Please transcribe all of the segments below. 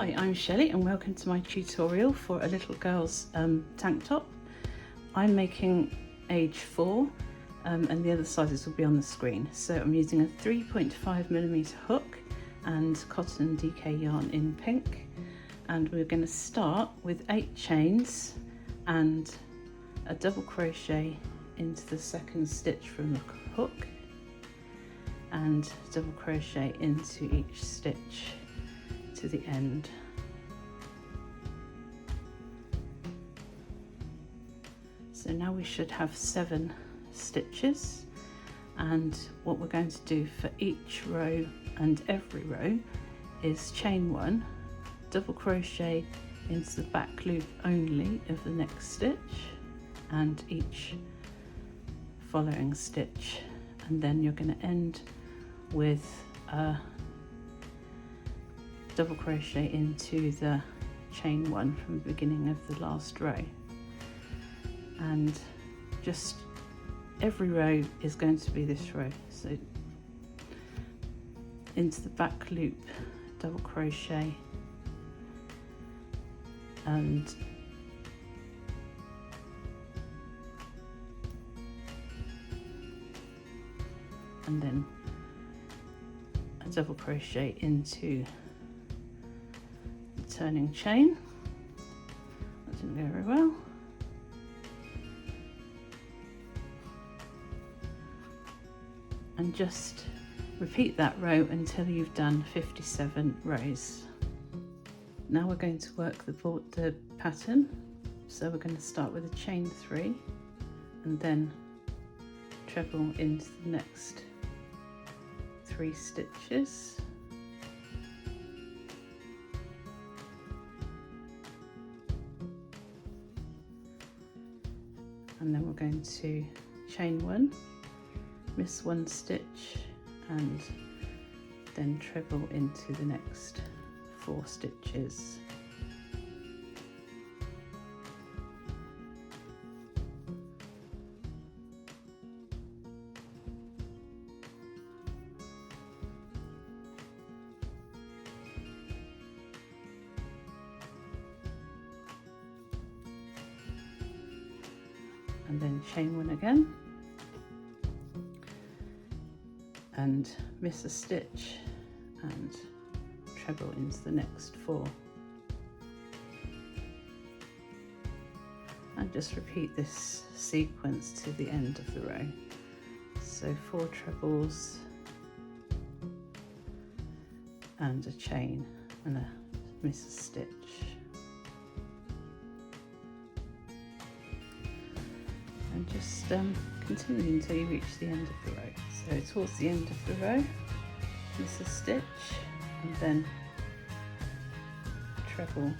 Hi, I'm Shelley and welcome to my tutorial for a little girl's tank top. I'm making age 4 and the other sizes will be on the screen. So I'm using a 3.5mm hook and cotton DK yarn in pink, and we're going to start with 8 chains and a double crochet into the second stitch from the hook and double crochet into each stitch to the end. So now we should have 7 stitches, and what we're going to do for each row and every row is chain 1, double crochet into the back loop only of the next stitch and each following stitch, and then you're going to end with a double crochet into the chain 1 from the beginning of the last row. And just every row is going to be this row, so into the back loop double crochet and then a double crochet into the turning chain. That didn't go very well. And just repeat that row until you've done 57 rows. Now we're going to work the pattern. So we're going to start with a chain 3 and then treble into the next 3 stitches. And then we're going to chain 1, miss 1 stitch and then treble into the next 4 stitches. And then chain 1 again and miss a stitch and treble into the next 4, and just repeat this sequence to the end of the row. So 4 trebles and a chain and a miss a stitch. And just continue until you reach the end of the row. So towards the end of the row, miss a stitch and then treble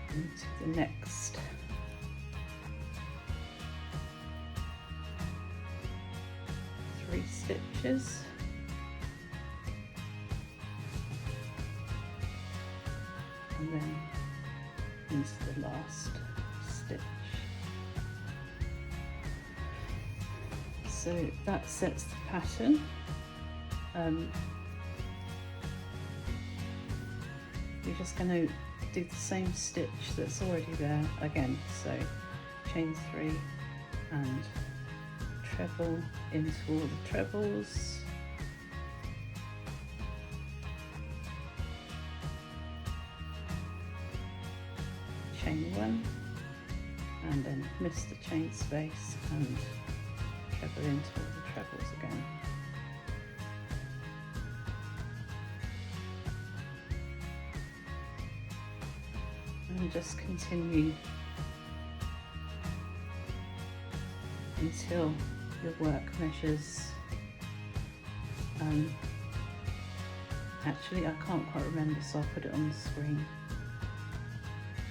into the next three stitches. And then into the last stitch. So that sets the pattern. You're just going to do the same stitch that's already there again. So chain 3 and treble into all the trebles. Chain 1 and then miss the chain space and treble into all the trebles again. And just continue until your work measures, actually I can't quite remember, so I'll put it on the screen.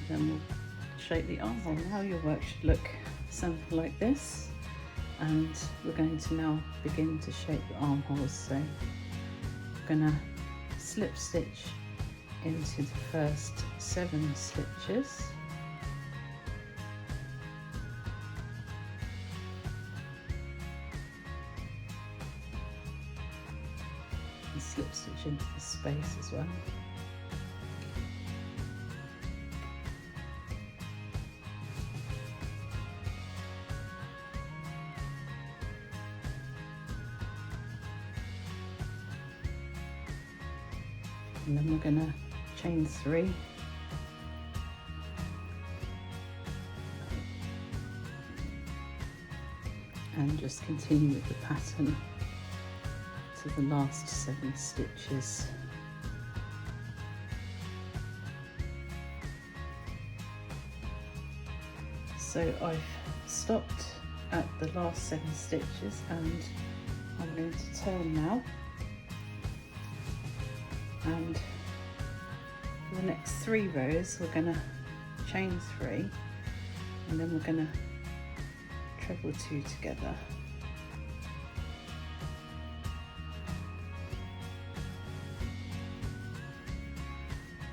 Then we'll shape the armhole. Now your work should look something like this, and we're going to now begin to shape the armholes. So I'm going to slip stitch into the first 7 stitches, and slip stitch into the space as well. and then we're going to chain 3, and just continue with the pattern to the last 7 stitches. So I've stopped at the last 7 stitches, and I'm going to turn now, and for the next 3 rows we're going to chain 3, and then we're going to treble 2 together.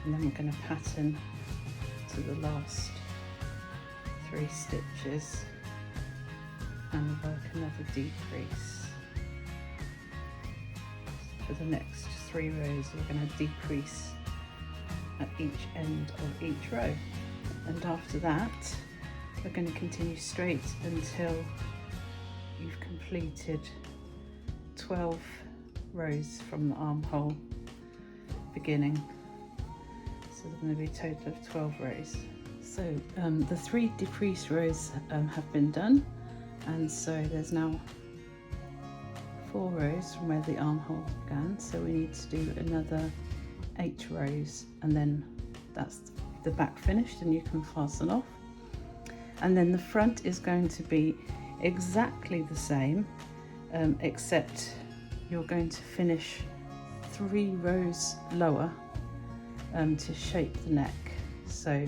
And then we're going to pattern to the last 3 stitches and work another decrease. For the next 3 rows we're going to decrease at each end of each row, and after that we're going to continue straight until you've completed 12 rows from the armhole beginning. So there's going to be a total of 12 rows. So the 3 decreased rows have been done, and so there's now 4 rows from where the armhole began, so we need to do another 8 rows, and then that's the back finished and you can fasten off. And then the front is going to be exactly the same, except you're going to finish 3 rows lower to shape the neck. So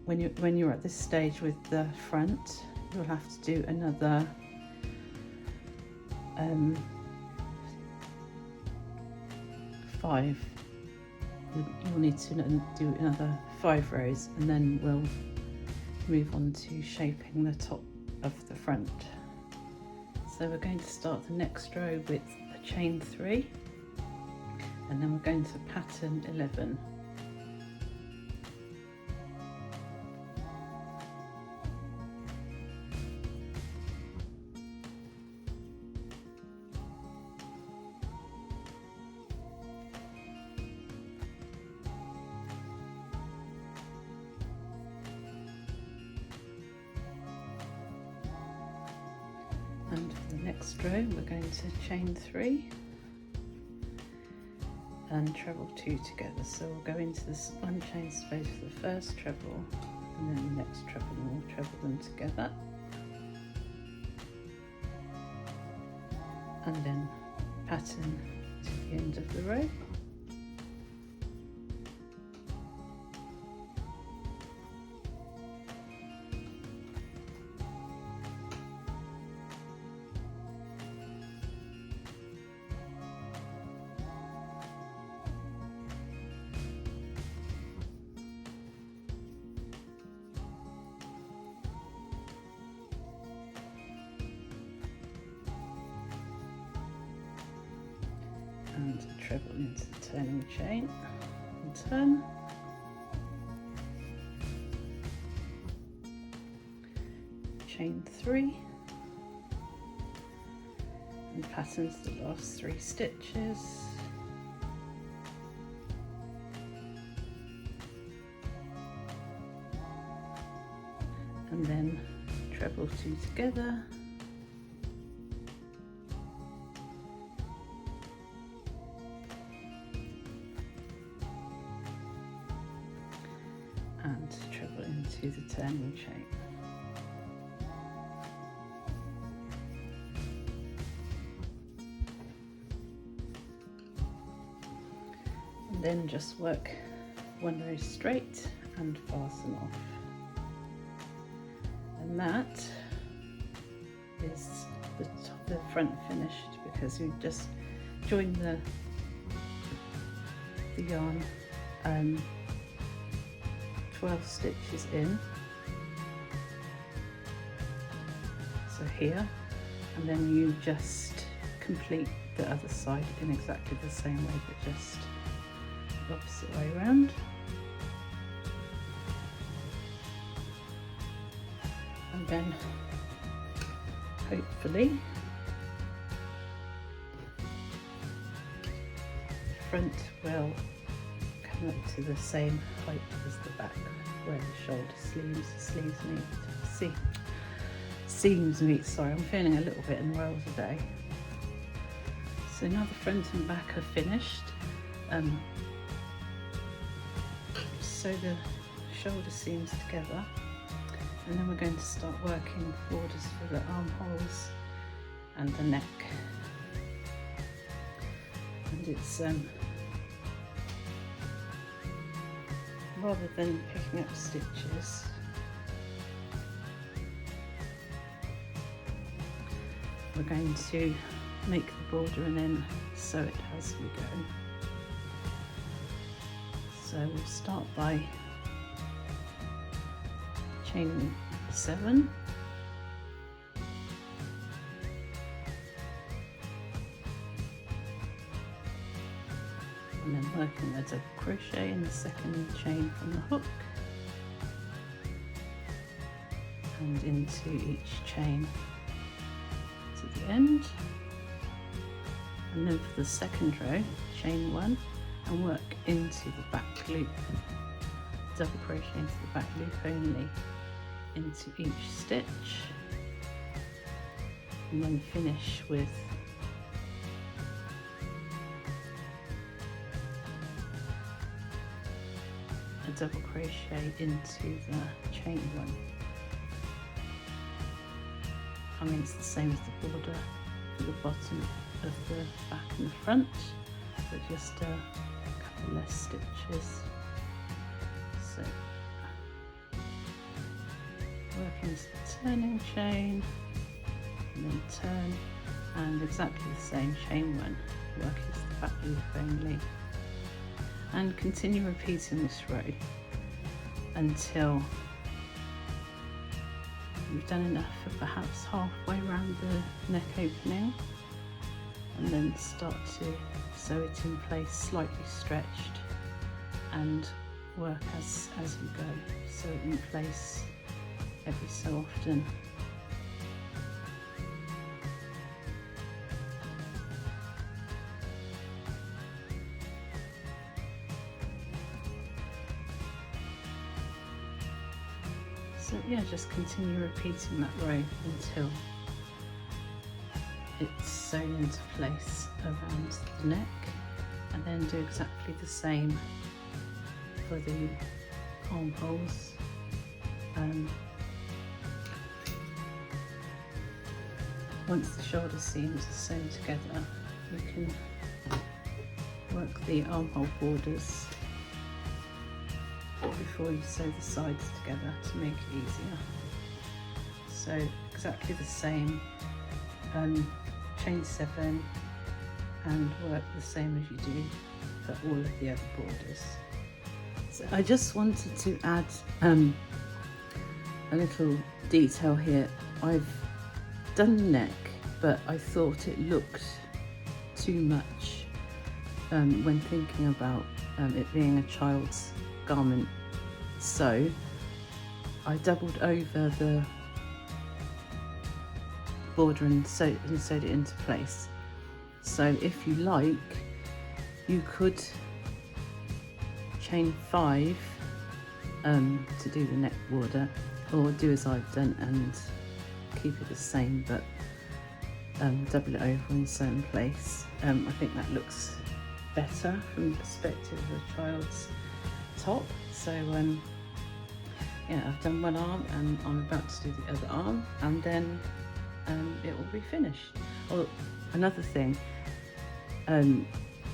when you're at this stage with the front, you'll have to do another 5. You'll need to do another 5 rows, and then we'll move on to shaping the top of the front. So we're going to start the next row with a chain 3, and then we're going to pattern 11. And for the next row we're going to chain 3 and treble 2 together. So we'll go into this unchained space for the first treble, and then the next treble, and we'll treble them together, and then pattern to the end of the row. And treble into the turning chain and turn. Chain 3 and pattern to the last 3 stitches. And then treble 2 together. And treble into the turning chain. And then just work 1 row straight and fasten off. And that is the front finished, because you just joined the yarn 12 stitches in, so here, and then you just complete the other side in exactly the same way, but just the opposite way around. And then hopefully front will come up to the same height as the back, where the shoulder seams meet. Sorry, I'm feeling a little bit unwell today. So now the front and back are finished. Sew the shoulder seams together, and then we're going to start working borders for the armholes and the neck. And it's rather than picking up stitches, we're going to make the border and then sew it as we go. So we'll start by chaining 7, and then working a double crochet in the second chain from the hook and into each chain to the end, and then for the second row chain 1 and work into the back loop, double crochet into the back loop only into each stitch, and then finish with a double crochet into the chain 1. I mean, it's the same as the border for the bottom of the back and the front, but just a couple less stitches. So work into the turning chain and then turn, and exactly the same chain 1, work into the back loop only, and continue repeating this row until you've done enough for perhaps halfway around the neck opening, and then start to sew it in place slightly stretched, and work as you go. Sew it in place every so often. So yeah, just continue repeating that row until it's sewn into place around the neck, and then do exactly the same for the armholes. Once the shoulder seams are sewn together, you can work the armhole borders before you sew the sides together to make it easier. So exactly the same, chain 7 and work the same as you do for all of the other borders. So I just wanted to add a little detail here. I've done the neck, but I thought it looked too much when thinking about it being a child's garment. So I doubled over the border and sewed it into place. So if you like, you could chain 5 to do the neck border, or do as I've done and keep it the same, but double it over and sew in place. I think that looks better from the perspective of a child's top. So yeah, I've done one arm and I'm about to do the other arm, and then it will be finished. Oh, another thing,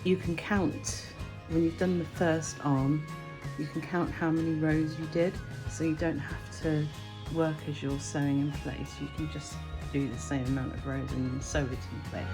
you can count when you've done the first arm, you can count how many rows you did, so you don't have to work as you're sewing in place. You can just do the same amount of rows and sew it in place.